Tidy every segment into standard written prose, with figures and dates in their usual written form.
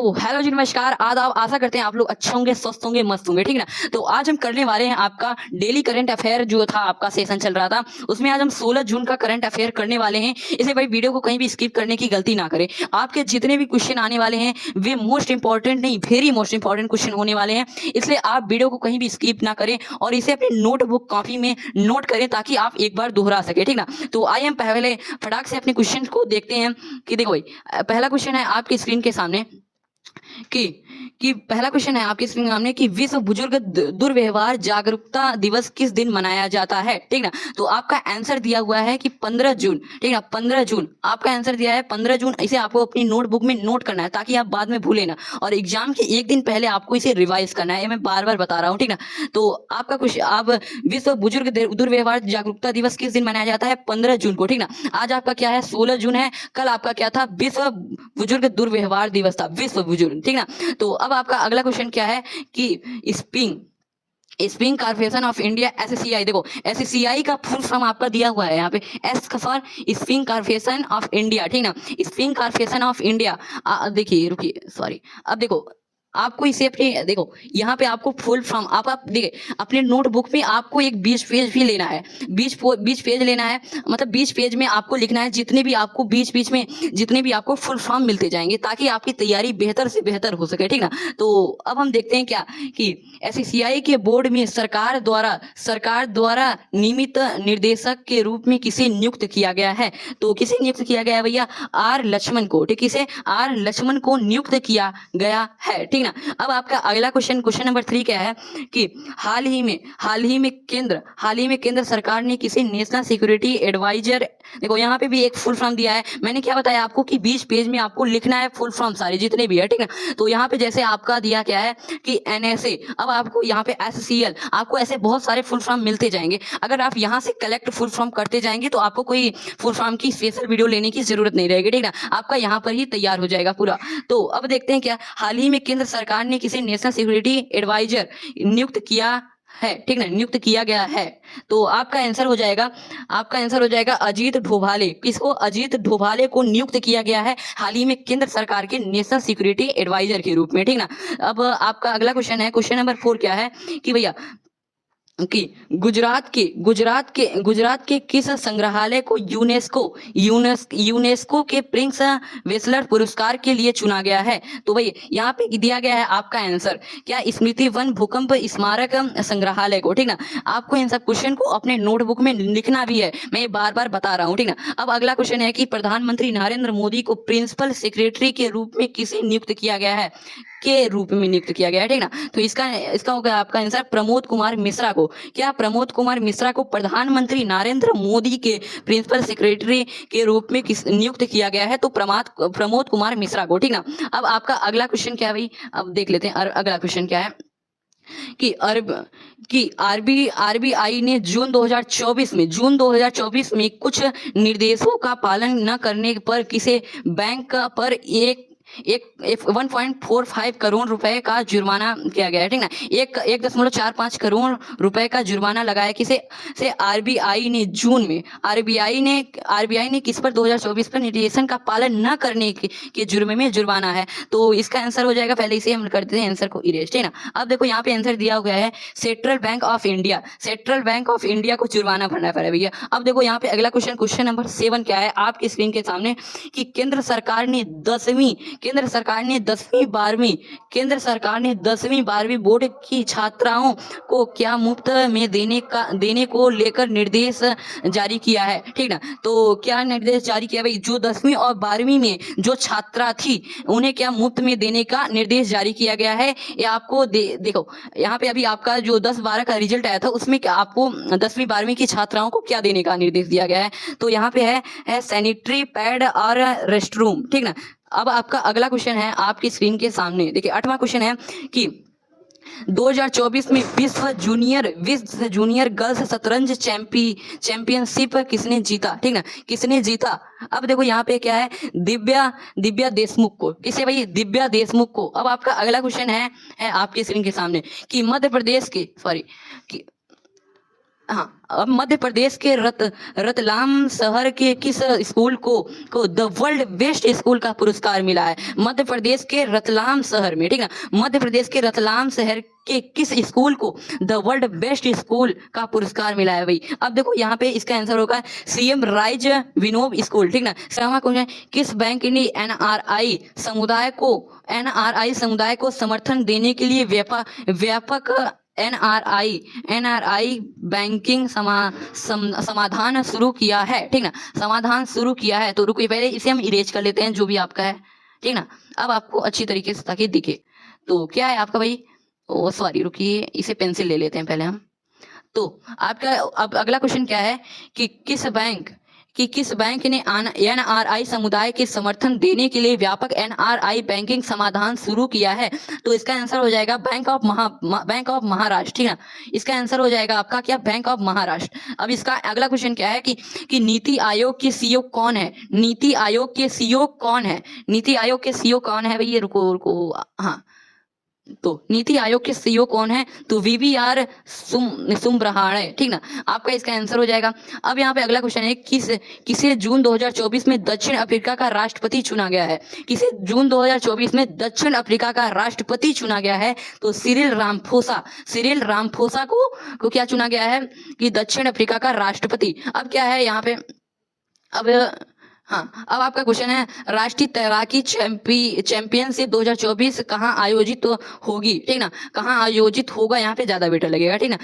Hello जी, नमस्कार, आदाब। आशा करते हैं आप लोग अच्छे होंगे, स्वस्थ होंगे, मस्त होंगे, ठीक ना। तो आज हम करने वाले हैं आपका डेली करंट अफेयर। जो था आपका सेशन चल रहा था, उसमें आज हम 16 जून का करंट अफेयर करने वाले हैं। इसलिए भाई वीडियो को कहीं भी स्किप करने की गलती ना करें। आपके जितने भी क्वेश्चन आने वाले हैं वे मोस्ट इंपॉर्टेंट नहीं, वेरी मोस्ट इंपॉर्टेंट क्वेश्चन होने वाले हैं। इसलिए आप वीडियो को कहीं भी स्किप ना करें और इसे अपनी नोटबुक कॉपी में नोट करें ताकि आप एक बार दोहरा सके, ठीक ना। तो आइए हम पहले फटाक से अपने क्वेश्चन को देखते हैं कि देखो भाई, पहला क्वेश्चन है आपकी स्क्रीन के सामने कि पहला क्वेश्चन है आपके स्क्रीन के सामने कि विश्व बुजुर्ग दुर्व्यवहार जागरूकता दिवस किस दिन मनाया जाता है, ठीक ना। तो आपका आंसर दिया हुआ है कि 15 जून, ठीक ना, 15 जून आपका आंसर दिया है, 15 जून। इसे आपको अपनी नोटबुक में नोट करना है ताकि आप बाद में भूले ना, और एग्जाम के एक दिन पहले आपको इसे रिवाइज करना है। ये मैं बार बार बता रहा हूँ, ठीक ना। तो आपका क्वेश्चन, आप विश्व बुजुर्ग दुर्व्यवहार जागरूकता दिवस किस दिन मनाया जाता है? 15 जून को, ठीक ना। आज आपका क्या है? 16 जून है। कल आपका क्या था? विश्व बुजुर्ग दुर्व्यवहार दिवस था, विश्व बुजुर्ग, ठीक ना। तो अब आपका अगला क्वेश्चन क्या है कि spring corporation of India, SCI. देखो एससीआई का फुल फॉर्म आपका दिया हुआ है यहाँ पे, S for spring corporation of India, ठीक ना। Spring corporation of India. देखिए, रुकिए, सॉरी। अब देखो आपको इसे अपने, देखो यहाँ पे आपको फुल फॉर्म, आप देखिए अपने नोटबुक में आपको एक 20 पेज भी लेना है, 20 पेज लेना है। मतलब 20 पेज में आपको लिखना है जितने भी आपको बीच में जितने भी आपको फुल फॉर्म मिलते जाएंगे ताकि आपकी तैयारी बेहतर से बेहतर हो सके, ठीक ना। तो अब हम देखते हैं क्या कि एससीआई के बोर्ड में सरकार द्वारा नियमित निर्देशक के रूप में किसे नियुक्त किया गया है? तो किसे नियुक्त किया गया है भैया? आर लक्ष्मण को, ठीक, किसे? आर लक्ष्मण को नियुक्त किया गया है, ठीक ना। अब आपका अगला क्वेश्चन नंबर 3 क्या है कि हाल ही में केंद्र सरकार ने किसे नेशनल सिक्योरिटी एडवाइजर, देखो यहाँ पे भी एक फुल फॉर्म दिया है। मैंने क्या बताया आपको कि 20 पेज में आपको लिखना है फुल फॉर्म सारे जितने भी है, ठीक है। तो यहाँ पे जैसे आपका दिया क्या है कि एनएसए, अब आपको यहाँ पे एससीएल, आपको ऐसे बहुत सारे फुल फॉर्म मिलते जाएंगे। अगर आप यहाँ से कलेक्ट फुल फॉर्म करते जाएंगे तो आपको कोई फुल फॉर्म की स्पेशल वीडियो लेने की जरूरत नहीं रहेगी, ठीक ना। आपका यहाँ पर ही तैयार हो जाएगा पूरा। तो अब देखते हैं क्या हाल ही में केंद्र सरकार ने किसे नेशनल सिक्योरिटी एडवाइजर नियुक्त किया है, ठीक ना, नियुक्त किया गया है। तो आपका आंसर हो जाएगा अजीत डोभाले। किसको? अजीत डोभाले को नियुक्त किया गया है हाल ही में केंद्र सरकार के नेशनल सिक्योरिटी एडवाइजर के रूप में, ठीक ना। अब आपका अगला क्वेश्चन है, क्वेश्चन नंबर 4 क्या है कि भैया कि गुजरात के किस संग्रहालय को यूनेस्को के प्रिंस वेसलर पुरस्कार के लिए चुना गया है? तो भाई यहाँ पे दिया गया है आपका आंसर क्या? स्मृति वन भूकंप स्मारक संग्रहालय को, ठीक ना। आपको इन सब क्वेश्चन को अपने नोटबुक में लिखना भी है, मैं ये बार बार बता रहा हूँ, ठीक ना। अब अगला क्वेश्चन है कि प्रधानमंत्री नरेंद्र मोदी को प्रिंसिपल सेक्रेटरी के रूप में किसे नियुक्त किया गया है? के रूप में नियुक्त किया गया है, ठीक ना। तो इसका होगा आपका आंसर प्रमोद कुमार मिश्रा को। क्या? प्रमोद कुमार मिश्रा को प्रधानमंत्री नरेंद्र मोदी के प्रिंसिपल सेक्रेटरी के रूप में नियुक्त किया गया है? तो प्रमोद कुमार मिश्रा को, ठीक ना। अब आपका अगला क्वेश्चन क्या है भाई? अब देख लेते हैं अगला क्वेश्चन क्या है कि आरबीआई ने जून 2024 में कुछ निर्देशों का पालन न करने पर किसे बैंक पर एक 1.45 करोड़ रुपए का जुर्माना किया गया है, ठीक ना। 1.45 करोड़ रुपए का जुर्माना लगाया किसे? से आरबीआई ने जून में। आरबीआई ने किस पर? 2024 पर निर्देशन का पालन न करने के जुर्म में जुर्माना है। तो इसका आंसर हो जाएगा, पहले इसे हम कर देते हैं आंसर को इरेज, ठीक ना। अब देखो यहाँ पे आंसर दिया हुआ है सेंट्रल बैंक ऑफ इंडिया को जुर्माना भरना पड़ेगा भैया। अब देखो यहाँ पे अगला क्वेश्चन नंबर 7 क्या है आपकी स्क्रीन के सामने कि केंद्र सरकार ने 10वीं 12वीं बोर्ड की छात्राओं को क्या मुफ्त में देने को लेकर निर्देश जारी किया है, ठीक ना। तो क्या निर्देश जारी किया भाई? जो 10वीं और 12वीं में जो छात्रा थी उन्हें क्या मुफ्त में देने का निर्देश जारी किया गया है। ये आपको देखो यहाँ पे अभी आपका जो 10-12 का रिजल्ट आया था उसमें क्या आपको 10वीं 12वीं की छात्राओं को क्या देने का निर्देश दिया गया है? तो यहाँ पे है सैनिटरी पैड और रेस्ट रूम, ठीक ना। अब आपका अगला क्वेश्चन है आपकी स्क्रीन के सामने, देखिए 8वां क्वेश्चन है कि 2024 में विश्व जूनियर गर्ल्स शतरंज चैंपियनशिप किसने जीता, ठीक ना, किसने जीता? अब देखो यहाँ पे क्या है, दिव्या देशमुख को। किसे भाई? दिव्या देशमुख को। अब आपका अगला क्वेश्चन है आपके स्क्रीन के सामने कि मध्य प्रदेश के हाँ, अब मध्य प्रदेश के रतलाम शहर के किस स्कूल को द वर्ल्ड बेस्ट स्कूल का पुरस्कार मिला है? मध्य प्रदेश के रतलाम शहर में, ठीक है, मध्य प्रदेश के रतलाम शहर के किस स्कूल को द वर्ल्ड बेस्ट स्कूल का पुरस्कार मिला है भाई? अब देखो यहाँ पे इसका आंसर होगा सीएम राइज विनोब स्कूल, ठीक ना। सवा क्वेश्चन है, किस बैंक ने एनआरआई समुदाय को समर्थन देने के लिए व्यापक एनआरआई बैंकिंग समाधान शुरू किया है, ठीक ना, समाधान शुरू किया है। तो रुको पहले इसे हम इरेज कर लेते हैं जो भी आपका है, ठीक ना, अब आपको अच्छी तरीके से ताकि दिखे। तो क्या है आपका भाई, ओ सॉरी रुकिए, इसे पेंसिल ले लेते हैं पहले हम। तो आपका अब अगला क्वेश्चन क्या है कि किस बैंक ने एनआरआई समुदाय के समर्थन देने के लिए व्यापक एनआरआई बैंकिंग समाधान शुरू किया है? तो इसका आंसर हो जाएगा बैंक ऑफ महाराष्ट्र, ठीक है, इसका आंसर हो जाएगा आपका क्या, बैंक ऑफ महाराष्ट्र। अब इसका अगला क्वेश्चन क्या है कि नीति आयोग के सीईओ कौन है? नीति आयोग के सीईओ कौन है? नीति आयोग के सीईओ कौन है भैया? रुको हाँ, तो नीति आयोग के सीईओ कौन है? तो वीवीआर सुब्रहाण्यम, ठीक ना, आपका इसका आंसर हो जाएगा। अब यहाँ पे अगला क्वेश्चन है, किसे जून 2024 में दक्षिण अफ्रीका का राष्ट्रपति चुना गया है? किसे जून 2024 में दक्षिण अफ्रीका का राष्ट्रपति चुना गया है? तो सिरिल रामफोसा को क्या चुना गया है कि दक्षिण अफ्रीका का राष्ट्रपति। अब क्या है यहाँ पे, हाँ, अब आपका क्वेश्चन है, राष्ट्रीय तैराकी चैंपियनशिप 2024 कहाँ आयोजित होगी, ठीक ना, कहाँ आयोजित होगा, यहाँ पे ज्यादा बेटर लगेगा, ठीक ना,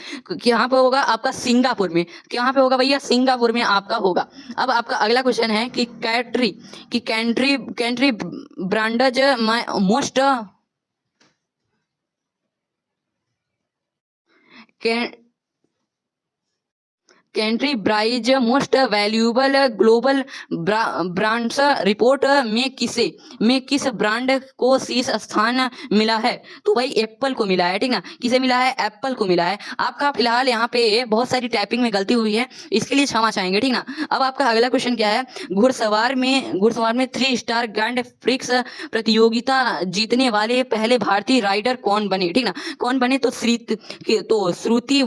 यहाँ पे होगा आपका सिंगापुर में। कहाँ पे होगा भैया? सिंगापुर में आपका होगा। अब आपका अगला क्वेश्चन है कि Kantar BrandZ most Kantar BrandZ most valuable global brands report में किस ब्रांड को शीर्ष स्थान मिला है? तो भाई एप्पल को मिला है, ठीक ना, किसे मिला है? एप्पल को मिला है। आपका फिलहाल यहाँ पे बहुत सारी टाइपिंग में गलती हुई है, इसके लिए क्षमा चाहेंगे, ठीक ना। अब आपका अगला क्वेश्चन क्या है, घुड़सवार में 3 स्टार ग्रैंड प्रिक्स प्रतियोगिता जीतने वाले पहले भारतीय राइडर कौन बने, ठीक ना, कौन बने? तो श्रुति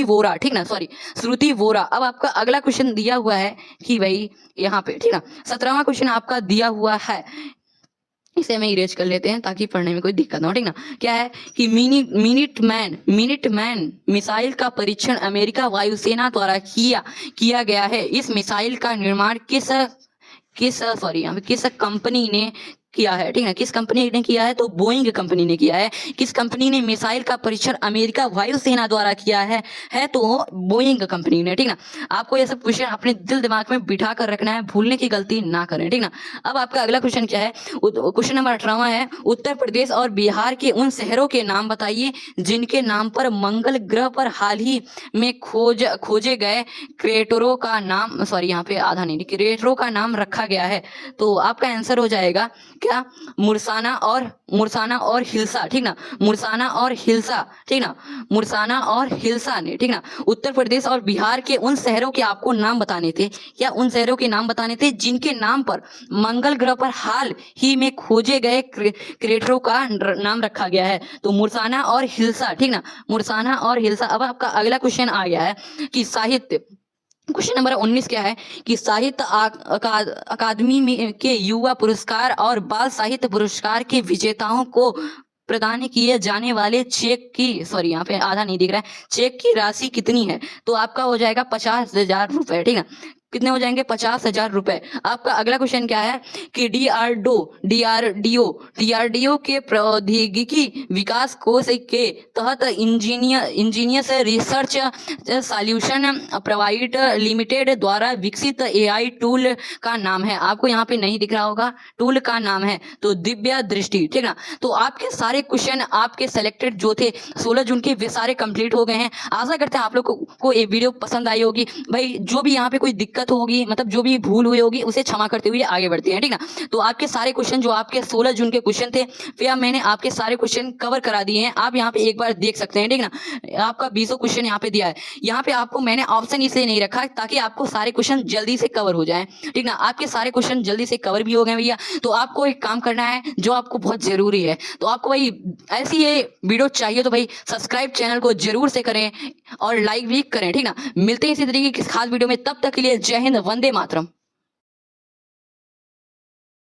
वोरा, ठीक ना, सॉरी, श्रुति वोरा। अब आपका अगला क्वेश्चन दिया हुआ है कि भाई यहाँ पे, ठीक ना, 17वां क्वेश्चन आपका दिया हुआ है, इसे हमें इरेज कर लेते हैं ताकि पढ़ने में कोई दिक्कत ना हो, ठीक ना। क्या है कि मिनिट मैन मिसाइल का परीक्षण अमेरिका वायुसेना द्वारा किया गया है। इस मिसाइल का निर्माण किस कंपनी ने किया है, ठीक है, किस कंपनी ने किया है? तो बोइंग कंपनी ने किया है। किस कंपनी ने मिसाइल का परीक्षण अमेरिका वायुसेना द्वारा किया है? तो बोइंग कंपनी ने, ठीक ना। आपको ये सब क्वेश्चन अपने दिल दिमाग में बिठा कर रखना है, भूलने की गलती ना करें, ठीक ना। अब आपका अगला क्वेश्चन क्या है, क्वेश्चन नंबर 18वां है, उत्तर प्रदेश और बिहार के उन शहरों के नाम बताइए जिनके नाम पर मंगल ग्रह पर हाल ही में खोजे गए क्रेटरों का नाम, सॉरी यहाँ पे आधा नहीं, क्रेटरों का नाम रखा गया है। तो आपका आंसर हो जाएगा क्या, मुरसाना और हिल्सा, ठीक ना, मुरसाना और हिल्सा, ठीक ना, मुरसाना और हिल्सा ने, ठीक ना। उत्तर प्रदेश और बिहार के उन शहरों के आपको नाम बताने थे, क्या उन शहरों के नाम बताने थे जिनके नाम पर मंगल ग्रह पर हाल ही में खोजे गए क्रेटरों का नाम रखा गया है। तो मुरसाना और हिल्सा, ठीक ना, मुरसाना और हिल्सा। अब आपका अगला क्वेश्चन आ गया है कि साहित्य, क्वेश्चन नंबर 19 क्या है कि साहित्य अकादमी में के युवा पुरस्कार और बाल साहित्य पुरस्कार के विजेताओं को प्रदान किए जाने वाले चेक की, सॉरी यहाँ पे आधा नहीं दिख रहा है, चेक की राशि कितनी है? तो आपका हो जाएगा 50,000 रुपए, ठीक है, कितने हो जाएंगे? 50,000 रुपए। आपका अगला क्वेश्चन क्या है कि डीआरडीओ के प्रौद्योगिकी विकास कोष के तहत engineers research solution provide limited द्वारा विकसित एआई टूल का नाम है? आपको यहाँ पे नहीं दिख रहा होगा, टूल का नाम है तो दिव्या दृष्टि, ठीक ना। तो आपके सारे क्वेश्चन आपके सेलेक्टेड जो थे 16 जून के, वे सारे कंप्लीट हो गए हैं। आशा करते हैं आप लोग को ये वीडियो पसंद आई होगी। भाई जो भी यहाँ पे कोई दिक्कत होगी, मतलब जो भी भूल हुई होगी, उसे क्षमा करते हुए आगे बढ़ते हैं, ठीक ना। तो आपके सारे क्वेश्चन जो आपके 16 जून के क्वेश्चन थे, फिर मैंने आपके सारे क्वेश्चन कवर करा दिए हैं। आप यहाँ पे एक बार देख सकते हैं, ठीक ना। आपका 20 क्वेश्चन यहाँ पे दिया है। यहाँ पे आपको मैंने ऑप्शन इसलिए नहीं रखा ताकि आपको सारे क्वेश्चन जल्दी से कवर हो जाए, ठीक ना। आपके सारे क्वेश्चन जल्दी से कवर भी हो गए भैया। तो आपको एक काम करना है जो आपको बहुत जरूरी है। तो आपको भाई ऐसी ये वीडियो चाहिए तो भाई सब्सक्राइब चैनल को जरूर से करें। और लाइक भी करें, ठीक ना। मिलते हैं इसी तरीके की खास वीडियो में, तब तक के लिए जय हिंद, वंदे मातरम।